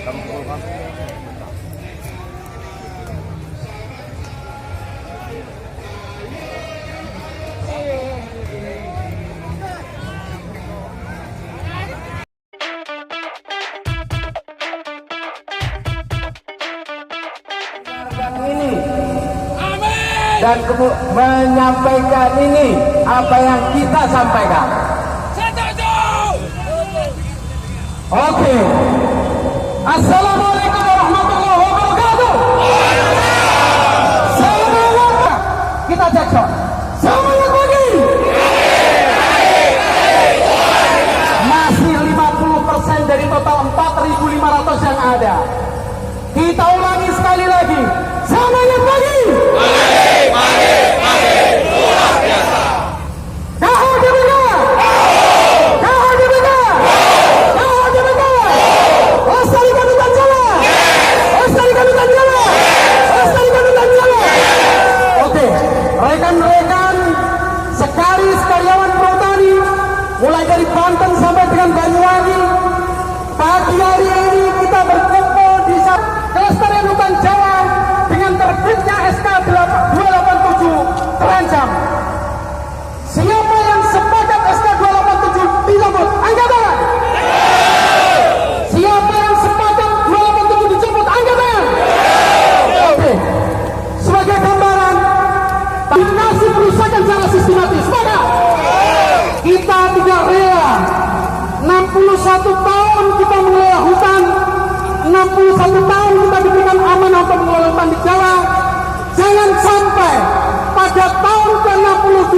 ini dan menyampaikan ini apa yang kita sampaikan. Oke. Assalamualaikum warahmatullahi wabarakatuh. Semuanya kita cekcok. Semuanya lagi. Masih 50% dari total 4.500 yang ada. Kita ulangi sekali lagi. Semuanya lagi. Luar biasa. Rekan-rekan, karyawan Perhutani, mulai dari Banten sampai dengan Banyuwangi, pagi hari ini kita berkumpul di Kelestarian Hutan Jawa dengan terbitnya SK 287 terancam. Siapa yang sepakat SK 287 dicabut? Angkat tangan. Siapa yang sepakat 287 dicabut? Angkat tangan. Oke. Sebagai gambaran, dinasti kerusakan secara sistematis. Maka kita tidak rela 61 tahun kita mengelola hutan, 61 tahun kita diberikan amanah untuk mengelola hutan di Jawa. Jangan sampai pada tahun ke-62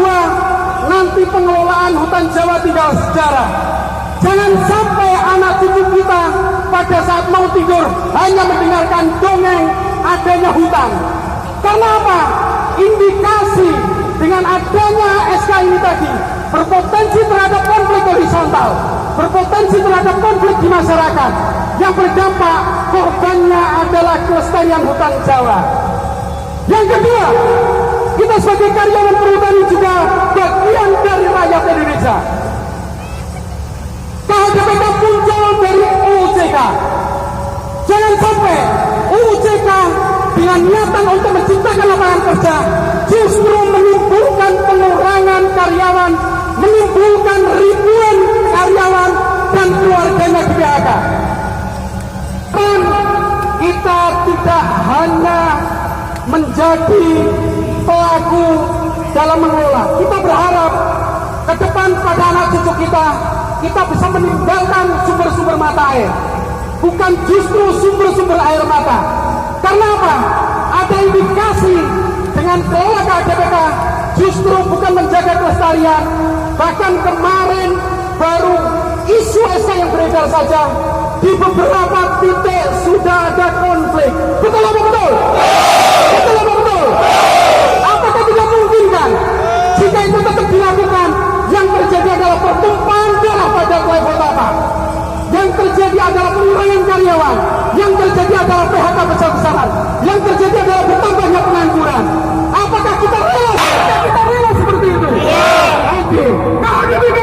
nanti pengelolaan hutan Jawa tinggal sejarah. Jangan sampai anak cucu kita pada saat mau tidur hanya mendengarkan dongeng adanya hutan. Karena apa? Indikasi dengan adanya SK ini tadi berpotensi terhadap konflik horizontal, berpotensi terhadap konflik di masyarakat, yang berdampak korbannya adalah kelestarian hutan Jawa. Yang kedua, kita sebagai karyawan perhutani juga bagian dari rakyat Indonesia. KHDPK muncul dari UJK. Jangan sampai UJK dengan niatan untuk menciptakan lapangan kerja justru menimbulkan pengurangan karyawan, menimbulkan ribuan karyawan dan keluarganya di PHK. Dan kita tidak hanya menjadi pelaku dalam mengelola. Kita berharap ke depan pada anak cucu kita bisa meninggalkan sumber-sumber mata air, bukan justru sumber-sumber air mata. Karena apa? Ada indikasi dengan kelola KHDPK justru bukan menjaga kelestarian. Bahkan kemarin baru isu SK yang beredar saja, di beberapa titik sudah ada konflik. Betul apa betul? Betul apa betul? Apakah tidak mungkin kan? Jika itu tetap dilakukan, yang terjadi adalah pertumpahan darah pada level tapak. Yang terjadi adalah pengurangan karyawan. Yang terjadi adalah PHK besar-besaran. Yang terjadi adalah bertambahnya pengangguran. Apakah kita rela? Kita rela seperti itu? Oke. KHDPK.